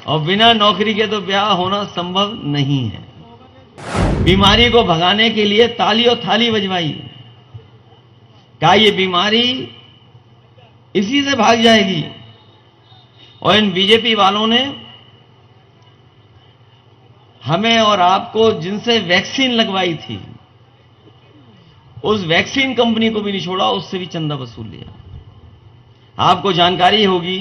और बिना नौकरी के तो ब्याह होना संभव नहीं है। बीमारी को भगाने के लिए ताली और थाली बजवाई। क्या ये बीमारी इसी से भाग जाएगी? और इन बीजेपी वालों ने हमें और आपको जिनसे वैक्सीन लगवाई थी, उस वैक्सीन कंपनी को भी नहीं छोड़ा, उससे भी चंदा वसूल लिया। आपको जानकारी होगी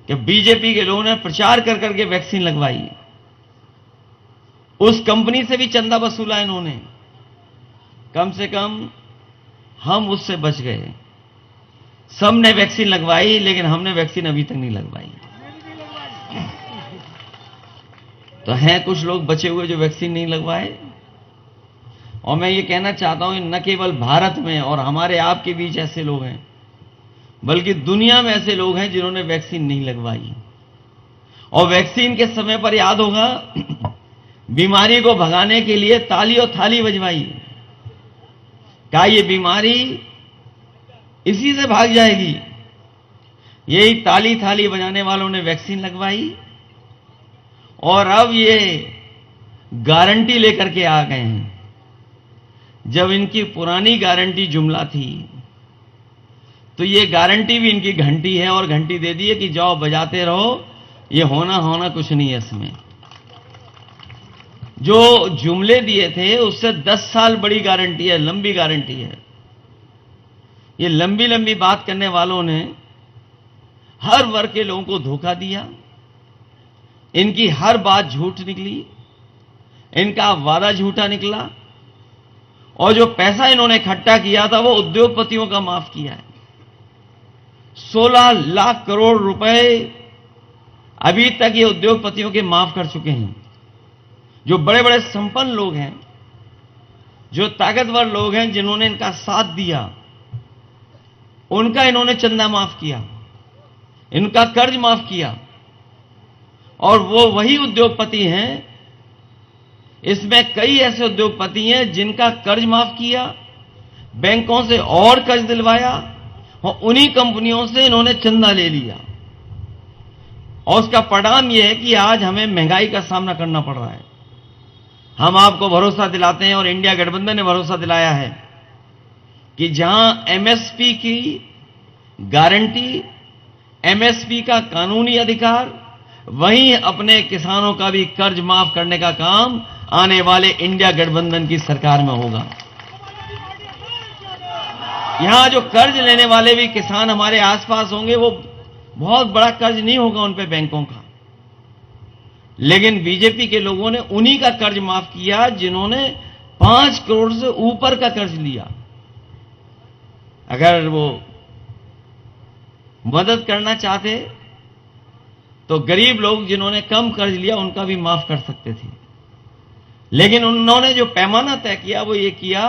कि बीजेपी के लोगों ने प्रचार कर करके वैक्सीन लगवाई, उस कंपनी से भी चंदा वसूला इन्होंने। कम से कम हम उससे बच गए। सबने वैक्सीन लगवाई, लेकिन हमने वैक्सीन अभी तक नहीं लगवाई। तो हैं कुछ लोग बचे हुए जो वैक्सीन नहीं लगवाए। और मैं ये कहना चाहता हूं, न केवल भारत में और हमारे आपके बीच ऐसे लोग हैं, बल्कि दुनिया में ऐसे लोग हैं जिन्होंने वैक्सीन नहीं लगवाई। और वैक्सीन के समय पर याद होगा, बीमारी को भगाने के लिए ताली और थाली बजवाई। क्या ये बीमारी इसी से भाग जाएगी? यही ताली थाली बजाने वालों ने वैक्सीन लगवाई और अब ये गारंटी लेकर के आ गए हैं। जब इनकी पुरानी गारंटी जुमला थी, तो ये गारंटी भी इनकी घंटी है और घंटी दे दी है कि जाओ बजाते रहो, ये होना कुछ नहीं है इसमें। जो जुमले दिए थे उससे 10 साल बड़ी गारंटी है, लंबी गारंटी है। ये लंबी लंबी बात करने वालों ने हर वर्ग के लोगों को धोखा दिया। इनकी हर बात झूठ निकली, इनका वादा झूठा निकला, और जो पैसा इन्होंने इकट्ठा किया था वो उद्योगपतियों का माफ किया है। 16 लाख करोड़ रुपए अभी तक ये उद्योगपतियों के माफ कर चुके हैं। जो बड़े बड़े संपन्न लोग हैं, जो ताकतवर लोग हैं, जिन्होंने इनका साथ दिया, उनका इन्होंने चंदा माफ किया, इनका कर्ज माफ किया। और वो वही उद्योगपति हैं, इसमें कई ऐसे उद्योगपति हैं जिनका कर्ज माफ किया, बैंकों से और कर्ज दिलवाया, और उन्हीं कंपनियों से इन्होंने चंदा ले लिया। और उसका परिणाम यह है कि आज हमें महंगाई का सामना करना पड़ रहा है। हम आपको भरोसा दिलाते हैं और इंडिया गठबंधन ने भरोसा दिलाया है कि जहां एमएसपी की गारंटी, एमएसपी का कानूनी अधिकार, वहीं अपने किसानों का भी कर्ज माफ करने का काम आने वाले इंडिया गठबंधन की सरकार में होगा। यहां जो कर्ज लेने वाले भी किसान हमारे आसपास होंगे, वो बहुत बड़ा कर्ज नहीं होगा उन पे बैंकों का, लेकिन बीजेपी के लोगों ने उन्हीं का कर्ज माफ किया जिन्होंने 5 करोड़ से ऊपर का कर्ज लिया। अगर वो मदद करना चाहते तो गरीब लोग जिन्होंने कम कर्ज लिया उनका भी माफ कर सकते थे, लेकिन उन्होंने जो पैमाना तय किया वो ये किया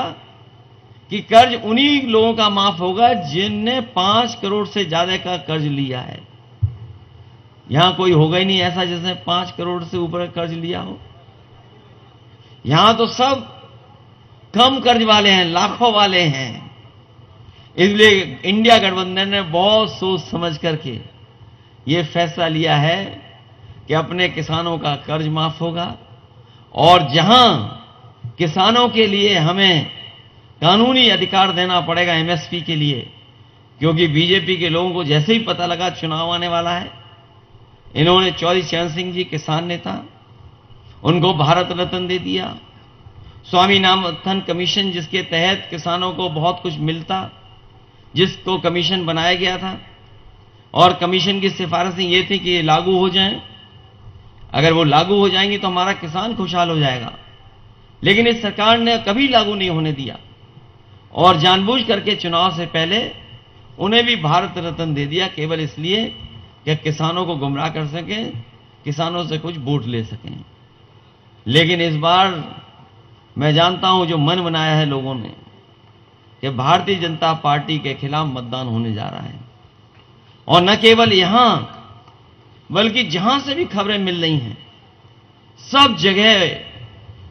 कि कर्ज उन्हीं लोगों का माफ होगा जिनने 5 करोड़ से ज्यादा का कर्ज लिया है। यहां कोई होगा ही नहीं ऐसा जिसने 5 करोड़ से ऊपर कर्ज लिया हो। यहां तो सब कम कर्ज वाले हैं, लाखों वाले हैं। इसलिए इंडिया गठबंधन ने बहुत सोच समझ करके यह फैसला लिया है कि अपने किसानों का कर्ज माफ होगा, और जहां किसानों के लिए हमें कानूनी अधिकार देना पड़ेगा एमएसपी के लिए, क्योंकि बीजेपी के लोगों को जैसे ही पता लगा चुनाव आने वाला है, इन्होंने चौधरी चरण सिंह जी किसान नेता, उनको भारत रत्न दे दिया। स्वामीनाथन कमीशन जिसके तहत किसानों को बहुत कुछ मिलता, जिसको कमीशन बनाया गया था, और कमीशन की सिफारिशें ये थी कि ये लागू हो जाएं। अगर वो लागू हो जाएंगी तो हमारा किसान खुशहाल हो जाएगा, लेकिन इस सरकार ने कभी लागू नहीं होने दिया, और जानबूझ करके चुनाव से पहले उन्हें भी भारत रत्न दे दिया, केवल इसलिए कि किसानों को गुमराह कर सकें, किसानों से कुछ वोट ले सकें। लेकिन इस बार मैं जानता हूं जो मन बनाया है लोगों ने कि भारतीय जनता पार्टी के खिलाफ मतदान होने जा रहा है। और न केवल यहां, बल्कि जहां से भी खबरें मिल रही हैं, सब जगह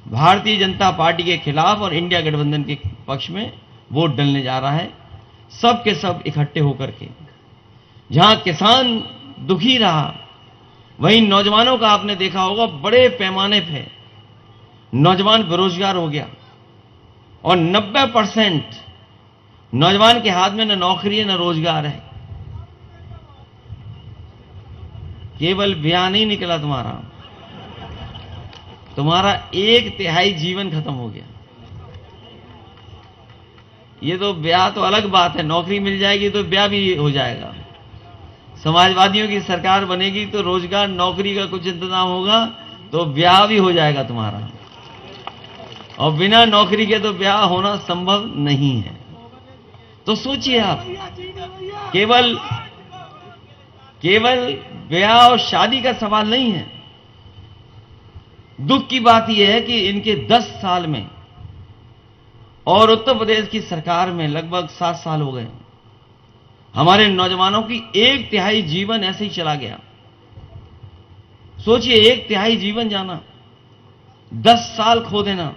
भारतीय जनता पार्टी के खिलाफ और इंडिया गठबंधन के पक्ष में वोट डलने जा रहा है। सब के सब इकट्ठे होकर के, जहां किसान दुखी रहा, वहीं नौजवानों का आपने देखा होगा बड़े पैमाने पे नौजवान बेरोजगार हो गया और 90% नौजवान के हाथ में न नौकरी है न रोजगार है। केवल ब्याह नहीं निकला तुम्हारा 1/3 जीवन खत्म हो गया। ये तो ब्याह तो अलग बात है, नौकरी मिल जाएगी तो ब्याह भी हो जाएगा। समाजवादियों की सरकार बनेगी तो रोजगार नौकरी का कुछ इंतजाम होगा तो ब्याह भी हो जाएगा तुम्हारा, और बिना नौकरी के तो ब्याह होना संभव नहीं है। तो सोचिए आप, केवल ब्याह और शादी का सवाल नहीं है। दुख की बात यह है कि इनके 10 साल में और उत्तर प्रदेश की सरकार में लगभग 7 साल हो गए, हमारे नौजवानों की 1/3 जीवन ऐसे ही चला गया। सोचिए, 1/3 जीवन जाना, 10 साल खो देना,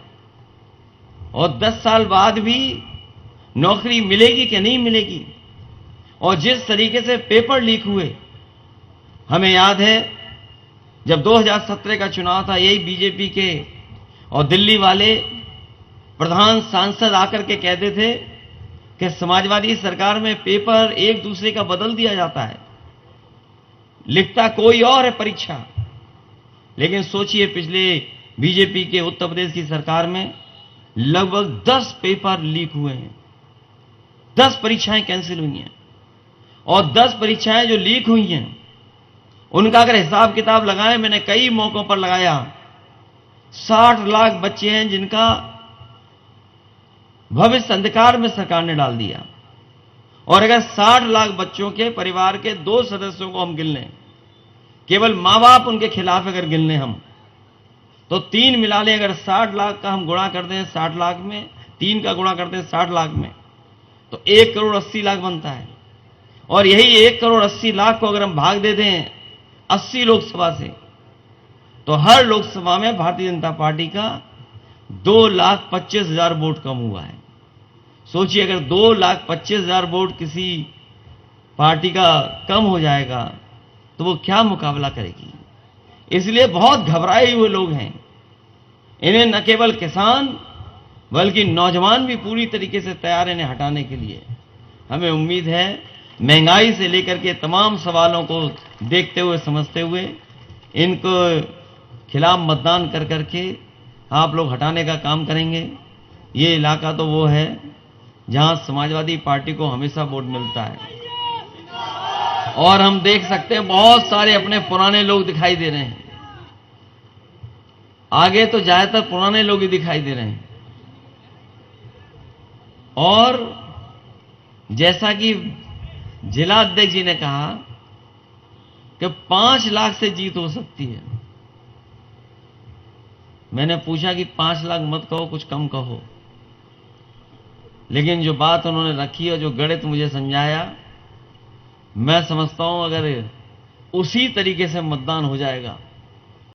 और 10 साल बाद भी नौकरी मिलेगी कि नहीं मिलेगी। और जिस तरीके से पेपर लीक हुए, हमें याद है जब 2017 का चुनाव था, यही बीजेपी के और दिल्ली वाले प्रधान सांसद आकर के कहते थे कि समाजवादी सरकार में पेपर एक दूसरे का बदल दिया जाता है, लिखता कोई और है परीक्षा। लेकिन सोचिए, पिछले बीजेपी के उत्तर प्रदेश की सरकार में लगभग 10 पेपर लीक हुए हैं, 10 परीक्षाएं कैंसिल हुई हैं। और 10 परीक्षाएं जो लीक हुई हैं उनका अगर हिसाब किताब लगाएं, मैंने कई मौकों पर लगाया, 60 लाख बच्चे हैं जिनका भविष्य अंधकार में सरकार ने डाल दिया। और अगर 60 लाख बच्चों के परिवार के 2 सदस्यों को हम गिन लें, केवल मां बाप उनके खिलाफ अगर गिन लें हम, तो 3 मिला लें, अगर 60 लाख का हम गुणा कर दें 60 लाख में, 3 का गुणा करते हैं 60 लाख में, तो 1 करोड़ 80 लाख बनता है। और यही 1 करोड़ 80 लाख को अगर हम भाग दे दें 80 लोकसभा से, तो हर लोकसभा में भारतीय जनता पार्टी का 2,25,000 वोट कम हुआ है। सोचिए, अगर 2,25,000 वोट किसी पार्टी का कम हो जाएगा तो वो क्या मुकाबला करेगी। इसलिए बहुत घबराए हुए लोग हैं। इन्हें न केवल किसान बल्कि नौजवान भी पूरी तरीके से तैयार हैं इन्हें हटाने के लिए। हमें उम्मीद है महंगाई से लेकर के तमाम सवालों को देखते हुए, समझते हुए, इनको खिलाफ मतदान कर करके आप लोग हटाने का काम करेंगे। ये इलाका तो वो है जहां समाजवादी पार्टी को हमेशा वोट मिलता है, और हम देख सकते हैं बहुत सारे अपने पुराने लोग दिखाई दे रहे हैं। आगे तो ज्यादातर पुराने लोग ही दिखाई दे रहे हैं। और जैसा कि जिला अध्यक्ष जी ने कहा कि 5 लाख से जीत हो सकती है, मैंने पूछा कि 5 लाख मत कहो, कुछ कम कहो। लेकिन जो बात उन्होंने रखी और जो गणित मुझे समझाया, मैं समझता हूं अगर उसी तरीके से मतदान हो जाएगा